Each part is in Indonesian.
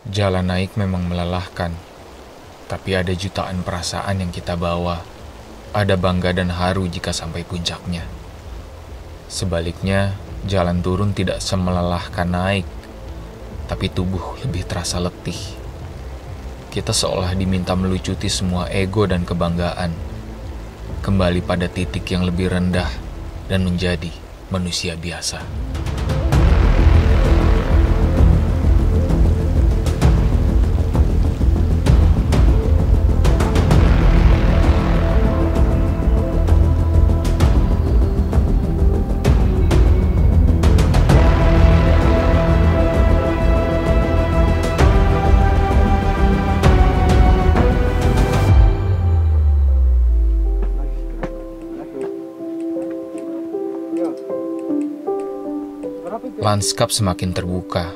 Jalan naik memang melelahkan, tapi ada jutaan perasaan yang kita bawa. Ada bangga dan haru jika sampai puncaknya. Sebaliknya, jalan turun tidak semelelahkan naik, tapi tubuh lebih terasa letih. Kita seolah diminta melucuti semua ego dan kebanggaan, kembali pada titik yang lebih rendah dan menjadi manusia biasa. Lanskap semakin terbuka.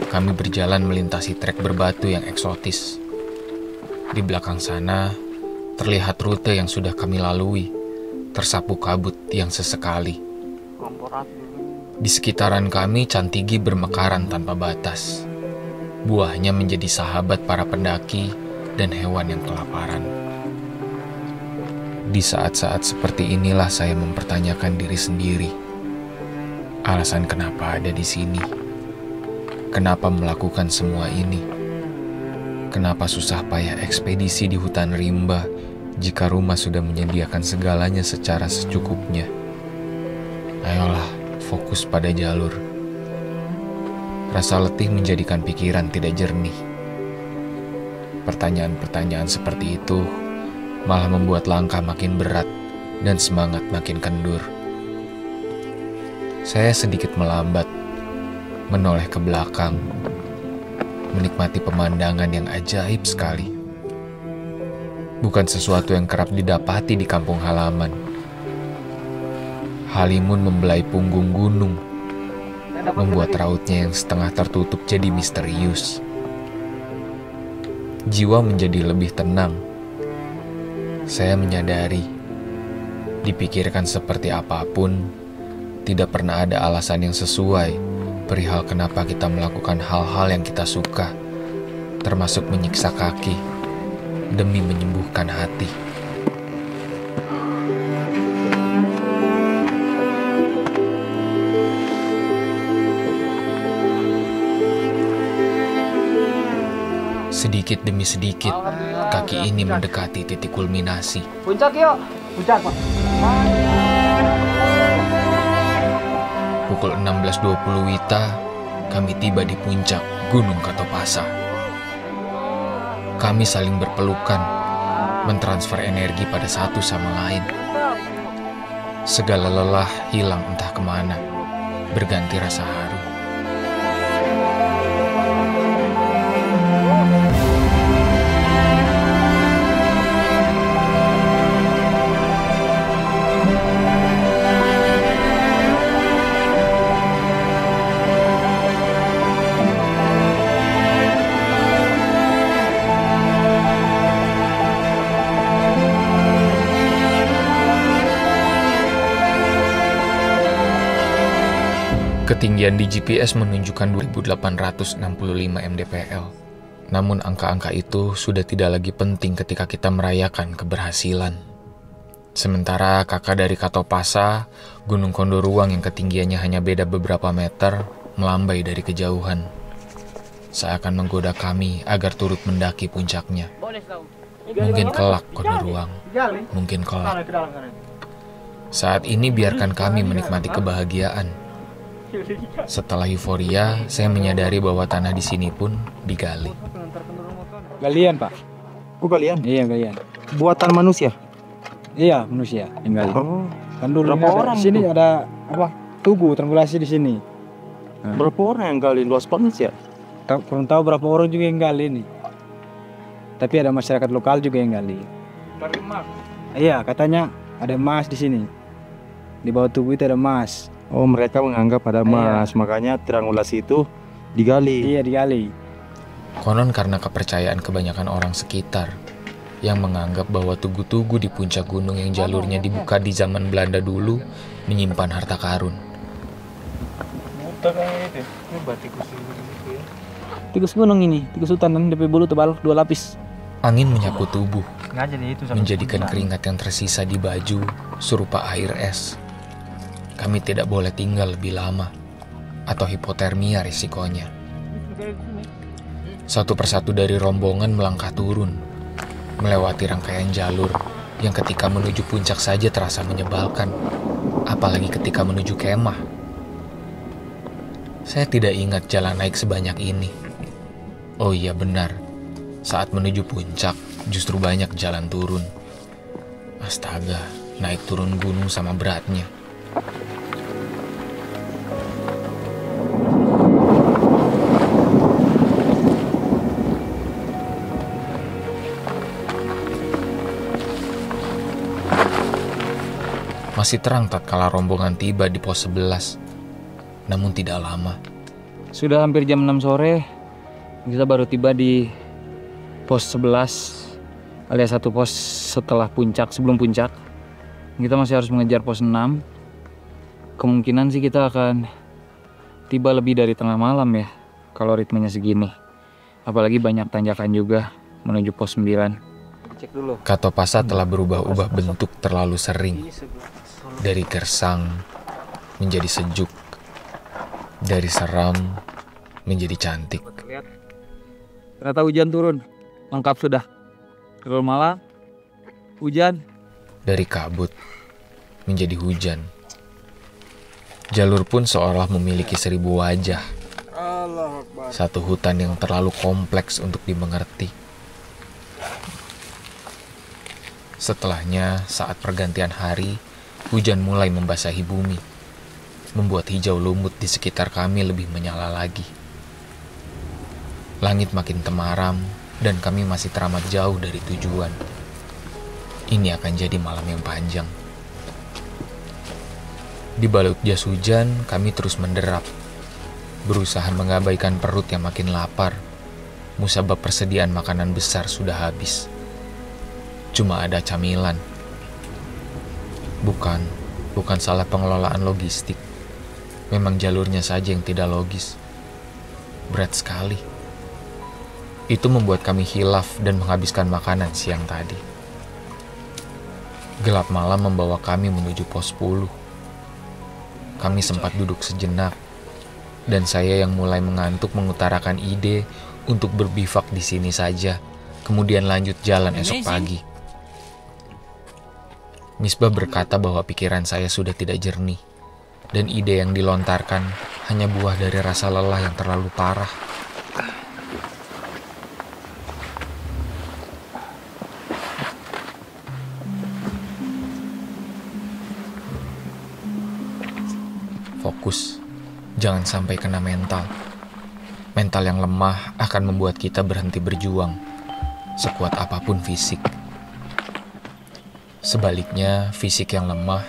Kami berjalan melintasi trek berbatu yang eksotis. Di belakang sana, terlihat rute yang sudah kami lalui, tersapu kabut yang sesekali. Di sekitaran kami, cantigi bermekaran tanpa batas. Buahnya menjadi sahabat para pendaki dan hewan yang kelaparan. Di saat-saat seperti inilah saya mempertanyakan diri sendiri. Alasan kenapa ada di sini? Kenapa melakukan semua ini? Kenapa susah payah ekspedisi di hutan rimba jika rumah sudah menyediakan segalanya secara secukupnya? Ayolah, fokus pada jalur. Rasa letih menjadikan pikiran tidak jernih. Pertanyaan-pertanyaan seperti itu malah membuat langkah makin berat dan semangat makin kendur. Saya sedikit melambat, menoleh ke belakang, menikmati pemandangan yang ajaib sekali. Bukan sesuatu yang kerap didapati di kampung halaman. Halimun membelai punggung gunung, membuat rautnya yang setengah tertutup jadi misterius. Jiwa menjadi lebih tenang. Saya menyadari, dipikirkan seperti apapun, tidak pernah ada alasan yang sesuai perihal kenapa kita melakukan hal-hal yang kita suka, termasuk menyiksa kaki demi menyembuhkan hati. Sedikit demi sedikit, kaki ini mendekati titik kulminasi. Puncak yuk, puncak Pak. Pukul 16.20 WITA, kami tiba di puncak Gunung Katopasa. Kami saling berpelukan, mentransfer energi pada satu sama lain. Segala lelah hilang entah kemana, berganti rasa haru. Ketinggian di GPS menunjukkan 2.865 mdpl. Namun angka-angka itu sudah tidak lagi penting ketika kita merayakan keberhasilan. Sementara kakak dari Katopasa, Gunung Kondoruang yang ketinggiannya hanya beda beberapa meter, melambai dari kejauhan. Seakan menggoda kami agar turut mendaki puncaknya. Mungkin kelak Kondoruang, mungkin kelak. Saat ini biarkan kami menikmati kebahagiaan. Setelah euforia, saya menyadari bahwa tanah di sini pun digali. Galian, Pak. Oh galian? Iya, galian. Buatan manusia? Iya, manusia yang gali. Oh. Kan dulu Berapa orang di sini tuh? ada apa? Tugu triangulasi di sini. Berapa orang yang gali? Luas banget ya? Kurang tahu berapa orang juga yang gali ini. Tapi ada masyarakat lokal juga yang gali. Dari emas? Iya, katanya ada emas di sini. Di bawah tugu itu ada emas. Oh mereka menganggap ada emas, makanya triangulasi itu digali. Iya, digali. Konon karena kepercayaan kebanyakan orang sekitar yang menganggap bahwa tugu-tugu di puncak gunung yang jalurnya dibuka di zaman Belanda dulu menyimpan harta karun. Muter kayak itu. Ini batik gitu ya. Tikus gunung ini, tikus hutan dan DP bulu tebal 2 lapis. Angin menyapu tubuh, Nggak jadi itu sampai menjadikan sebulan. keringat yang tersisa di baju serupa air es. Kami tidak boleh tinggal lebih lama, atau hipotermia risikonya. Satu persatu dari rombongan melangkah turun, melewati rangkaian jalur yang ketika menuju puncak saja terasa menyebalkan, apalagi ketika menuju kemah. Saya tidak ingat jalan naik sebanyak ini. Oh iya benar, saat menuju puncak justru banyak jalan turun. Astaga, naik turun gunung sama beratnya. Masih terang tatkala rombongan tiba di pos 11. Namun tidak lama. Sudah hampir jam 6 sore, kita baru tiba di pos 11 alias satu pos setelah puncak, sebelum puncak. Kita masih harus mengejar pos 6. Kemungkinan sih kita akan tiba lebih dari tengah malam ya, kalau ritmenya segini. Apalagi banyak tanjakan juga menuju pos 9. Cek dulu. Katopasa telah berubah-ubah bentuk terlalu sering. Dari gersang menjadi sejuk, dari seram menjadi cantik. Ternyata hujan turun, lengkap sudah. Turun malam, hujan. Dari kabut menjadi hujan. Jalur pun seolah memiliki 1000 wajah. Satu hutan yang terlalu kompleks untuk dimengerti. Setelahnya, saat pergantian hari, hujan mulai membasahi bumi, membuat hijau lumut di sekitar kami lebih menyala lagi. Langit makin temaram, dan kami masih teramat jauh dari tujuan. Ini akan jadi malam yang panjang. Di balut jas hujan, kami terus menderap, berusaha mengabaikan perut yang makin lapar, musabab persediaan makanan besar sudah habis. Cuma ada camilan. Bukan salah pengelolaan logistik. Memang jalurnya saja yang tidak logis. Berat sekali. Itu membuat kami hilaf dan menghabiskan makanan siang tadi. Gelap malam membawa kami menuju pos 10. Kami sempat duduk sejenak, dan saya yang mulai mengantuk mengutarakan ide untuk berbivak di sini saja, kemudian lanjut jalan esok pagi. Misbah berkata bahwa pikiran saya sudah tidak jernih, dan ide yang dilontarkan hanya buah dari rasa lelah yang terlalu parah. Fokus, jangan sampai kena mental. Mental yang lemah akan membuat kita berhenti berjuang, sekuat apapun fisik. Sebaliknya, fisik yang lemah,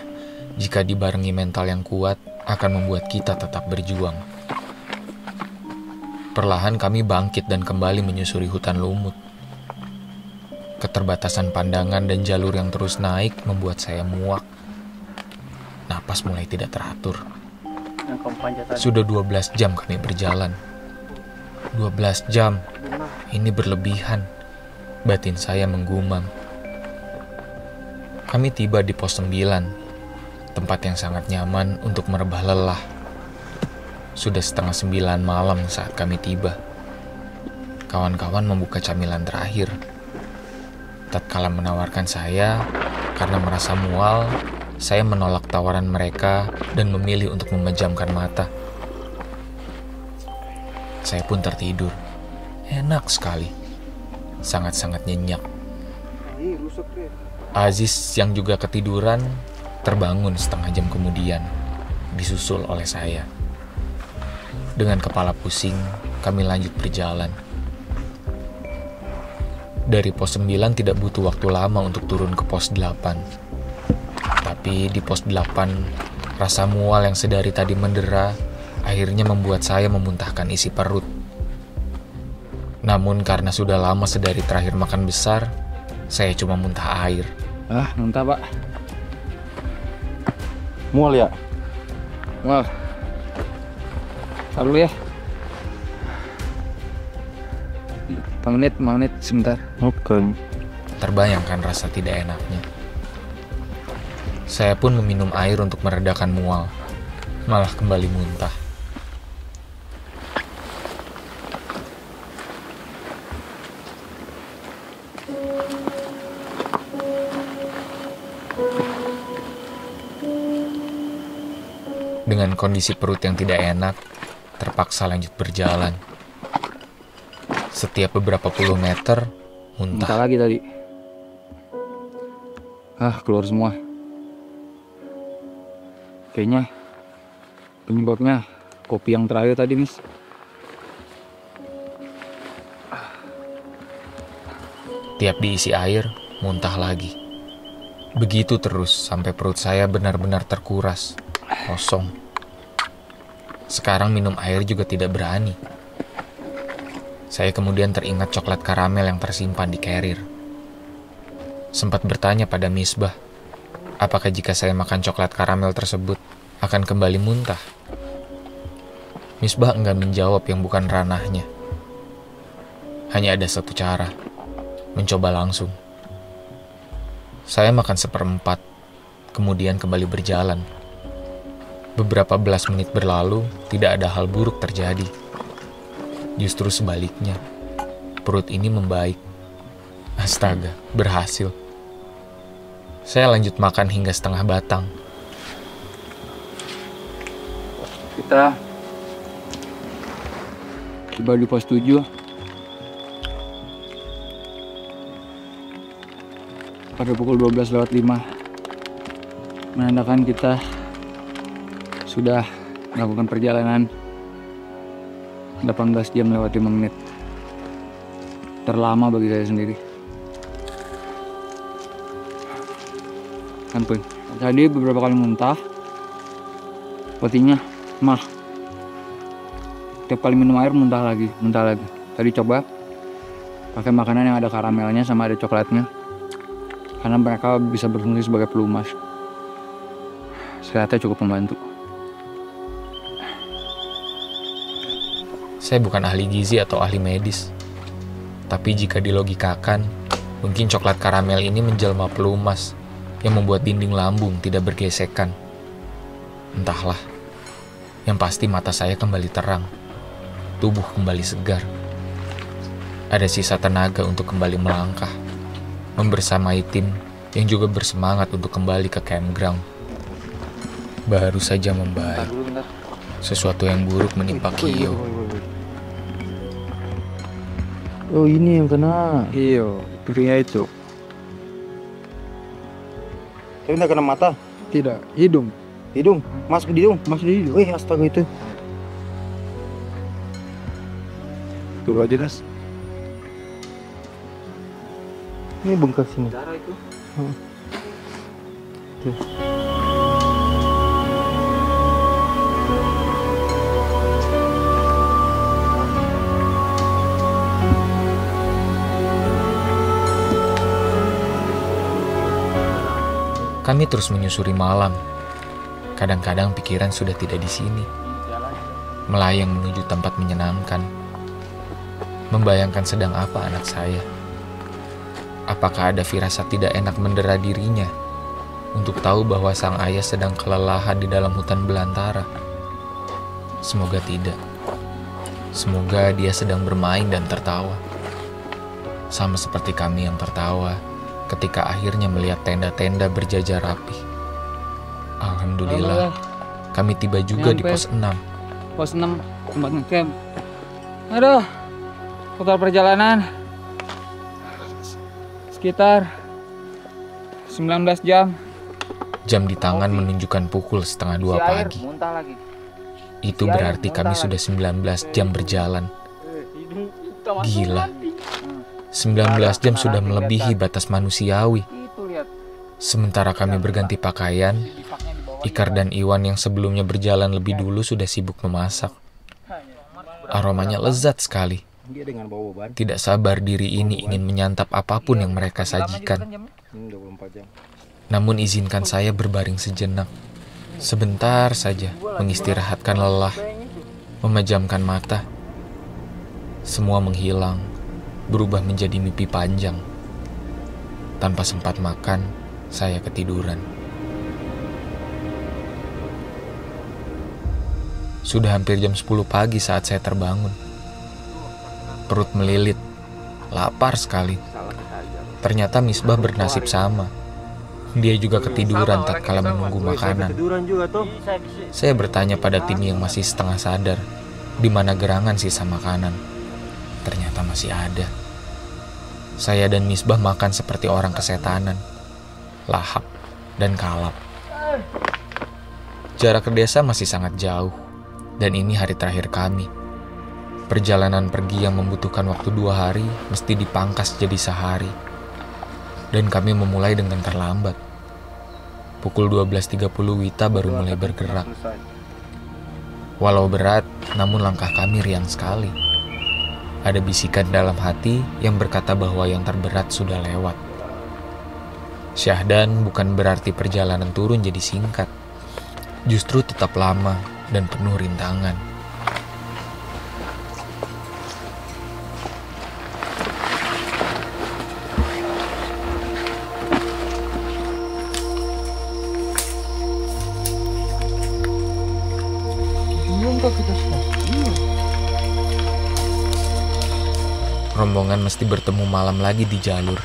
jika dibarengi mental yang kuat, akan membuat kita tetap berjuang. Perlahan kami bangkit dan kembali menyusuri hutan lumut. Keterbatasan pandangan dan jalur yang terus naik membuat saya muak. Napas mulai tidak teratur. Sudah 12 jam kami berjalan. 12 jam, ini berlebihan. Batin saya menggumam. Kami tiba di pos 9, tempat yang sangat nyaman untuk merebah lelah. Sudah 8:30 malam saat kami tiba. Kawan-kawan membuka camilan terakhir. Tatkala menawarkan saya, karena merasa mual, saya menolak tawaran mereka dan memilih untuk memejamkan mata. Saya pun tertidur. Enak sekali. Sangat-sangat nyenyak. Aziz yang juga ketiduran terbangun setengah jam kemudian, disusul oleh saya. Dengan kepala pusing, kami lanjut berjalan. Dari pos 9 tidak butuh waktu lama untuk turun ke pos 8. Tapi di pos 8, rasa mual yang sedari tadi mendera akhirnya membuat saya memuntahkan isi perut. Namun karena sudah lama sedari terakhir makan besar, saya cuma muntah air. Muntah pak. Mual ya? Mual. Tar dulu ya. 5 menit sebentar. Oke. Terbayangkan rasa tidak enaknya. Saya pun meminum air untuk meredakan mual, malah kembali muntah. Dengan kondisi perut yang tidak enak, terpaksa lanjut berjalan. Setiap beberapa puluh meter, Muntah muntah. lagi tadi. Keluar semua. Kayaknya penyebabnya kopi yang terakhir tadi, Miss. Tiap diisi air, muntah lagi. Begitu terus sampai perut saya benar-benar terkuras, kosong. Sekarang minum air juga tidak berani. Saya kemudian teringat coklat karamel yang tersimpan di carrier. Sempat bertanya pada Misbah, apakah jika saya makan coklat karamel tersebut akan kembali muntah? Misbah enggan menjawab yang bukan ranahnya. Hanya ada satu cara, mencoba langsung. Saya makan 1/4, kemudian kembali berjalan. Beberapa belas menit berlalu, tidak ada hal buruk terjadi. Justru sebaliknya, perut ini membaik. Astaga, berhasil. Saya lanjut makan hingga setengah batang. Kita tiba di pos 7. Pada pukul 12:05, menandakan kita sudah melakukan perjalanan 18 jam lewat 5 menit. Terlama bagi saya sendiri. Ampun. Tadi beberapa kali muntah. Sepertinya mah. Tiap kali minum air muntah lagi. Tadi coba pakai makanan yang ada karamelnya sama ada coklatnya. Karena mereka bisa berfungsi sebagai pelumas. Ternyata cukup membantu. Saya bukan ahli gizi atau ahli medis. Tapi jika dilogikakan, mungkin coklat karamel ini menjelma pelumas yang membuat dinding lambung tidak bergesekan. Entahlah. Yang pasti mata saya kembali terang. Tubuh kembali segar. Ada sisa tenaga untuk kembali melangkah. Membersamai tim yang juga bersemangat untuk kembali ke campground. Baru saja membaik. Sesuatu yang buruk menimpa Kyo. Oh, ini yang kena. Iya, piringnya itu. Tapi nggak kena mata, Tidak, hidung. hidung, masuk di hidung. Masih di hidung. Wih, astaga itu. Tuh aja, Das. Ini bengkak sini. Darah itu. Tuh. Kami terus menyusuri malam. Kadang-kadang pikiran sudah tidak di sini. Melayang menuju tempat menyenangkan. Membayangkan sedang apa anak saya. Apakah ada firasat tidak enak mendera dirinya untuk tahu bahwa sang ayah sedang kelelahan di dalam hutan belantara? Semoga tidak. Semoga dia sedang bermain dan tertawa. Sama seperti kami yang tertawa ketika akhirnya melihat tenda-tenda berjajar rapi. Alhamdulillah, kami tiba juga di pos 6. Pos 6 tempat ngecamp. Aduh, total perjalanan sekitar 19 jam. Jam di tangan menunjukkan pukul 1:30 pagi. Muntah lagi. Itu berarti kami sudah 19 jam berjalan. Gila. 19 jam sudah melebihi batas manusiawi. Itu lihat. Sementara kami berganti pakaian, Ikar dan Iwan yang sebelumnya berjalan lebih dulu sudah sibuk memasak. Aromanya lezat sekali. Dia dengan bawa beban. Tidak sabar diri ini ingin menyantap apapun yang mereka sajikan. 24 jam. Namun izinkan saya berbaring sejenak. Sebentar saja mengistirahatkan lelah, memejamkan mata. Semua menghilang, berubah menjadi mimpi panjang. Tanpa sempat makan, saya ketiduran. Sudah hampir jam 10 pagi saat saya terbangun. Perut melilit, lapar sekali. Ternyata Misbah bernasib sama. Dia juga ketiduran tatkala menunggu makanan. Saya bertanya pada tim yang masih setengah sadar, di mana gerangan sisa makanan. Ternyata masih ada. Saya dan Misbah makan seperti orang kesetanan, lahap dan kalap. Jarak ke desa masih sangat jauh, dan ini hari terakhir kami. Perjalanan pergi yang membutuhkan waktu 2 hari mesti dipangkas jadi sehari. Dan kami memulai dengan terlambat. Pukul 12.30 Wita baru mulai bergerak. Walau berat, namun langkah kami riang sekali. Ada bisikan dalam hati yang berkata bahwa yang terberat sudah lewat. Syahdan bukan berarti perjalanan turun jadi singkat. Justru tetap lama dan penuh rintangan. Rombongan mesti bertemu malam lagi di jalur.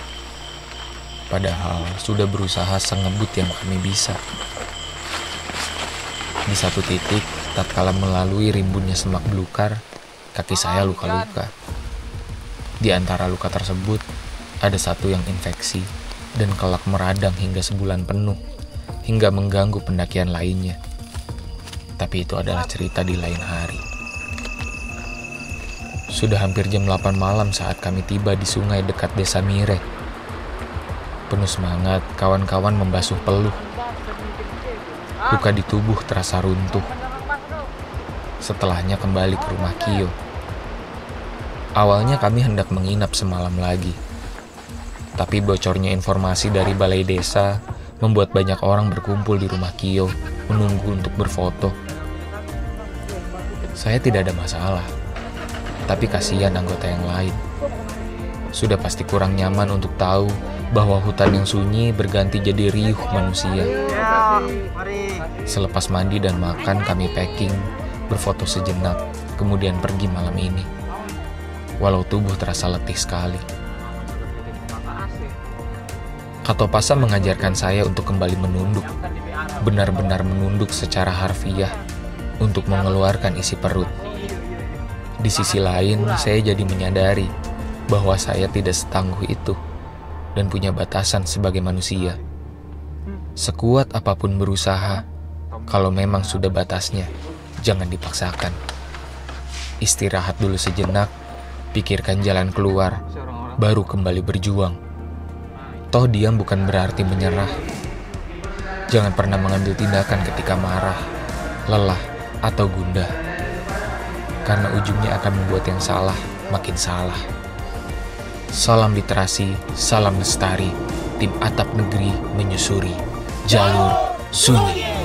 Padahal sudah berusaha sengebut yang kami bisa. Di satu titik, tatkala melalui rimbunnya semak belukar, kaki saya luka-luka. Di antara luka tersebut, ada satu yang infeksi dan kelak meradang hingga sebulan penuh, hingga mengganggu pendakian lainnya. Tapi itu adalah cerita di lain hari. Sudah hampir jam 8 malam saat kami tiba di sungai dekat desa Mire. Penuh semangat, kawan-kawan membasuh peluh. Luka di tubuh terasa runtuh. Setelahnya kembali ke rumah Kio. Awalnya kami hendak menginap semalam lagi. Tapi bocornya informasi dari balai desa membuat banyak orang berkumpul di rumah Kio menunggu untuk berfoto. Saya tidak ada masalah. Tapi kasihan anggota yang lain. Sudah pasti kurang nyaman untuk tahu bahwa hutan yang sunyi berganti jadi riuh manusia. Selepas mandi dan makan kami packing, berfoto sejenak, kemudian pergi malam ini. Walau tubuh terasa letih sekali. Katopasa mengajarkan saya untuk kembali menunduk. Benar-benar menunduk secara harfiah untuk mengeluarkan isi perut. Di sisi lain, saya jadi menyadari bahwa saya tidak setangguh itu dan punya batasan sebagai manusia. Sekuat apapun berusaha, kalau memang sudah batasnya, jangan dipaksakan. Istirahat dulu sejenak, pikirkan jalan keluar, baru kembali berjuang. Toh diam bukan berarti menyerah. Jangan pernah mengambil tindakan ketika marah, lelah, atau gundah. Karena ujungnya akan membuat yang salah makin salah. Salam literasi, salam lestari, tim atap negeri menyusuri jalur sunyi.